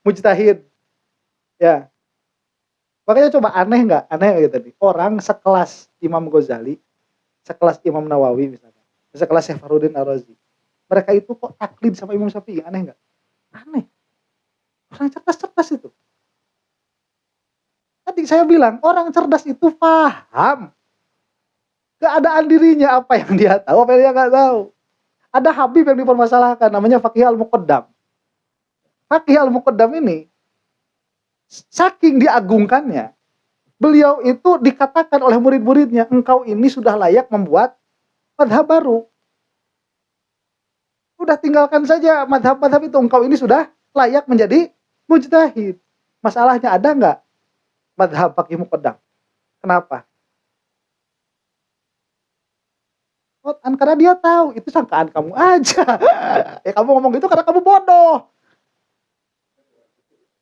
mujtahid. Ya. Makanya coba aneh nggak? Aneh gitu nih. Orang sekelas Imam Ghazali, sekelas Imam Nawawi misalnya, sekelas Syekh Fakhruddin Ar-Razi. Mereka itu kok taklid sama Imam Syafi'i? Aneh nggak? Aneh. Orang cerdas-cerdas itu. Tadi saya bilang, orang cerdas itu paham keadaan dirinya, apa yang dia tahu, apa yang dia nggak tahu. Ada Habib yang dipermasalahkan, namanya Faqih Al-Muqaddam. Faqih Al-Muqaddam ini, saking diagungkannya, beliau itu dikatakan oleh murid-muridnya, engkau ini sudah layak membuat madhab baru. Udah tinggalkan saja madhab-madhab itu, engkau ini sudah layak menjadi mujtahid. Masalahnya ada nggak madhab Faqih Muqaddam? Kenapa? Karena dia tahu, itu sangkaan kamu aja. Ya kamu ngomong gitu karena kamu bodoh.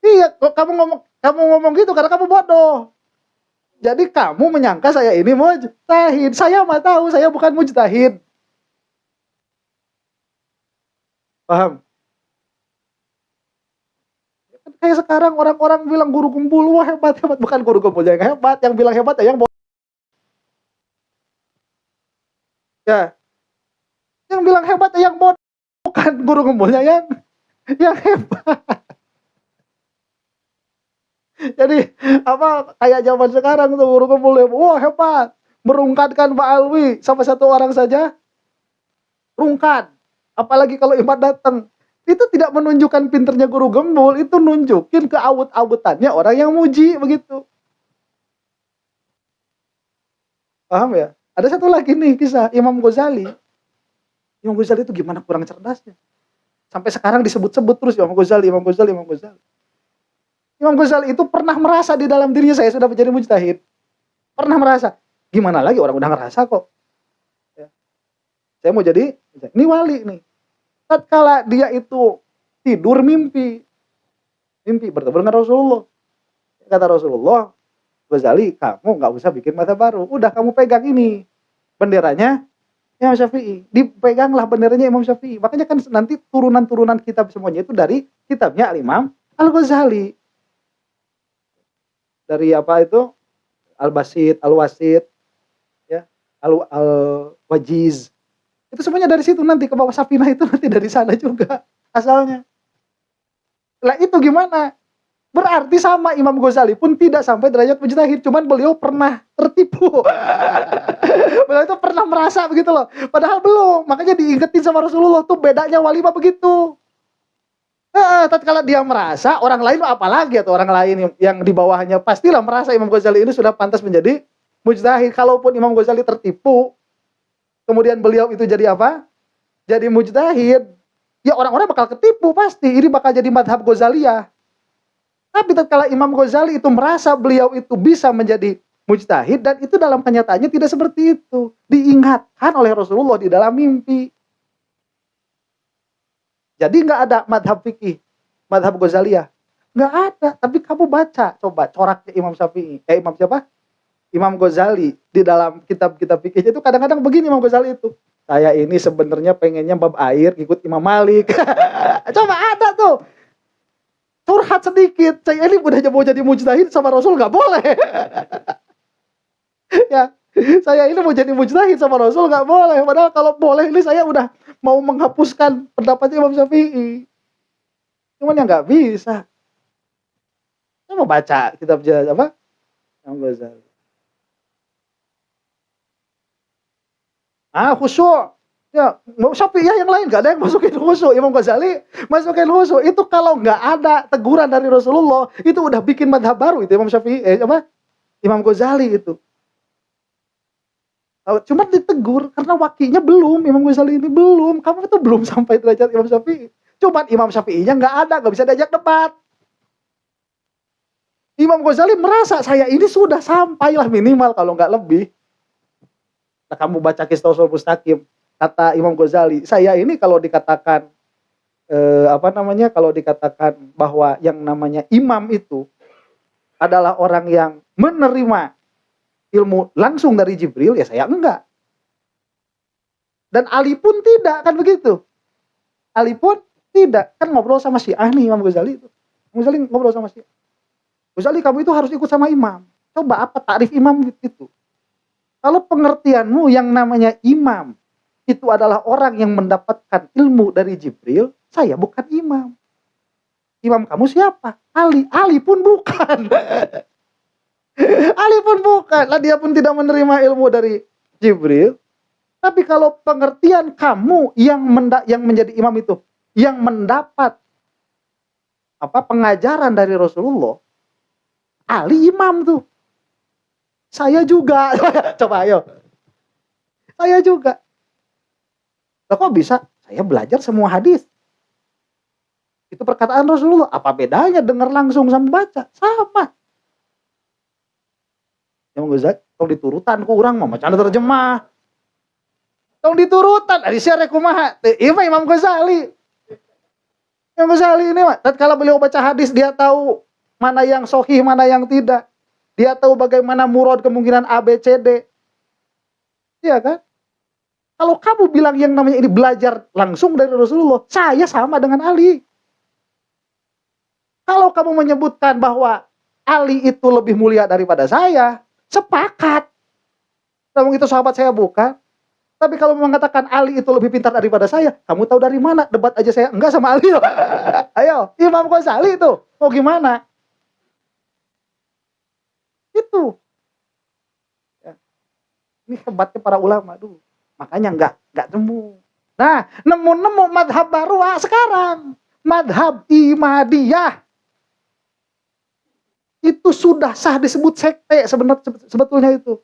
Iya, kamu ngomong gitu karena kamu bodoh. Jadi kamu menyangka saya ini mujtahid. Saya mah tahu saya bukan mujtahid. Paham? Kayak sekarang orang-orang bilang guru kumpul, wah hebat. Bukan guru kumpul yang hebat, yang bilang hebat ya yang bodoh. Ya. Yang bilang hebat ya yang bodoh, bukan guru kumpulnya yang hebat. Jadi apa kayak zaman sekarang tuh guru kumpul, wah hebat, merungkatkan Pak Alwi sama satu orang saja rungkat. Apalagi kalau Imam datang, itu tidak menunjukkan pinternya guru gembul, itu nunjukin keawut-awutannya orang yang muji begitu. Paham ya? Ada satu lagi nih kisah Imam Ghazali. Imam Ghazali itu gimana kurang cerdasnya? Sampai sekarang disebut-sebut terus Imam Ghazali, Imam Ghazali, Imam Ghazali. Imam Ghazali itu pernah merasa di dalam dirinya saya sudah menjadi mujtahid. Pernah merasa. Gimana lagi orang udah ngerasa kok. Ya. Saya mau jadi, ini wali nih. Tatkala dia itu tidur mimpi bertemu dengan Rasulullah. Kata Rasulullah, Ghazali, kamu nggak usah bikin mata baru. Udah kamu pegang ini benderanya Imam Syafi'i. Dipeganglah benderanya Imam Syafi'i. Makanya kan nanti turunan-turunan kitab semuanya itu dari kitabnya Al-Imam Al-Ghazali. Dari apa itu? Al-Basit, Al-Wasit, ya, Al-Wajiz. Itu semuanya dari situ, nanti ke bawah Safinah itu nanti dari sana juga asalnya. Lah itu gimana? Berarti sama Imam Ghazali pun tidak sampai derajat mujtahid, cuman beliau pernah tertipu. Beliau itu pernah merasa begitu loh. Padahal belum, makanya diingetin sama Rasulullah tuh bedanya wali mah begitu. Tatkala dia merasa, orang lain apalagi atau orang lain yang di bawahnya pastilah merasa Imam Ghazali ini sudah pantas menjadi mujtahid. Kalaupun Imam Ghazali tertipu, kemudian beliau itu jadi apa? Jadi mujtahid. Ya orang-orang bakal ketipu pasti. Ini bakal jadi madhab Ghazaliyah. Tapi tatkala Imam Ghazali itu merasa beliau itu bisa menjadi mujtahid, dan itu dalam kenyataannya tidak seperti itu. Diingatkan oleh Rasulullah di dalam mimpi. Jadi nggak ada madhab fikih, madhab Ghazaliyah. Nggak ada. Tapi kamu baca, coba coraknya Imam Syafi'i. Imam siapa? Imam Ghazali di dalam kitab-kitab fikihnya itu kadang-kadang begini Imam Ghazali itu. Saya ini sebenarnya pengennya bab air ikut Imam Malik. Coba ada tuh. Curhat sedikit. Saya ini udah mau jadi mujtahid sama Rasul nggak boleh. Ya, saya ini mau jadi mujtahid sama Rasul nggak boleh. Padahal kalau boleh ini saya udah mau menghapuskan pendapatnya Imam Syafi'i. Cuman ya nggak bisa. Saya mau baca kitab apa? Imam Ghazali. Khusyuk. Ya, Syafi'iyah yang lain gak ada yang masukin khusyuk. Imam Ghazali masukin khusyuk. Itu kalau nggak ada teguran dari Rasulullah, itu udah bikin madhab baru itu Imam Syafi'i, Imam Ghazali itu. Cuma ditegur karena wakinya belum, Imam Ghazali ini belum. Kamu itu belum sampai derajat Imam Syafi'i. Cuman Imam Syafi'inya nggak ada, nggak bisa diajak debat. Imam Ghazali merasa saya ini sudah sampailah minimal kalau nggak lebih. Nah, kamu baca Qisṭasul Mustaqim, kata Imam Ghazali, saya ini kalau dikatakan kalau dikatakan bahwa yang namanya imam itu adalah orang yang menerima ilmu langsung dari Jibril, ya saya enggak. Dan Ali pun tidak, kan begitu. Ali pun tidak, kan ngobrol sama Syiah nih Imam Ghazali itu. Ghazali ngobrol sama Syiah. Ghazali, kamu itu harus ikut sama imam. Coba apa takrif imam itu? Kalau pengertianmu yang namanya imam itu adalah orang yang mendapatkan ilmu dari Jibril, saya bukan imam. Imam kamu siapa? Ali. Ali pun bukan. Ali pun bukan. Lah dia pun tidak menerima ilmu dari Jibril. Tapi kalau pengertian kamu yang menjadi imam itu, yang mendapat pengajaran dari Rasulullah, Ali imam tuh. Saya juga. Coba ayo. Saya juga. Lah kok bisa? Saya belajar semua hadis. Itu perkataan Rasulullah. Apa bedanya dengar langsung sama baca? Sama. Yang Ghazali, tong diturutan ku urang mah macan terjemah. Tong diturutan dari syarek kumaha? Imam Ghazali. Imam Ghazali ini mah tatkala beliau baca hadis dia tahu mana yang sahih, mana yang tidak. Dia tahu bagaimana murad kemungkinan A, B, C, D. Iya kan? Kalau kamu bilang yang namanya ini belajar langsung dari Rasulullah, saya sama dengan Ali. Kalau kamu menyebutkan bahwa Ali itu lebih mulia daripada saya, sepakat. Namun itu sahabat saya bukan. Tapi kalau mengatakan Ali itu lebih pintar daripada saya, kamu tahu dari mana? Debat aja saya enggak sama Ali. Ayo, Imam Ghazali itu mau gimana? Itu. Ya. Ini hebatnya para ulama dulu. Makanya enggak nemu. Nah, nemu madhab baru sekarang. Madhab Imadiyah. Itu sudah sah disebut sekte sebetulnya itu.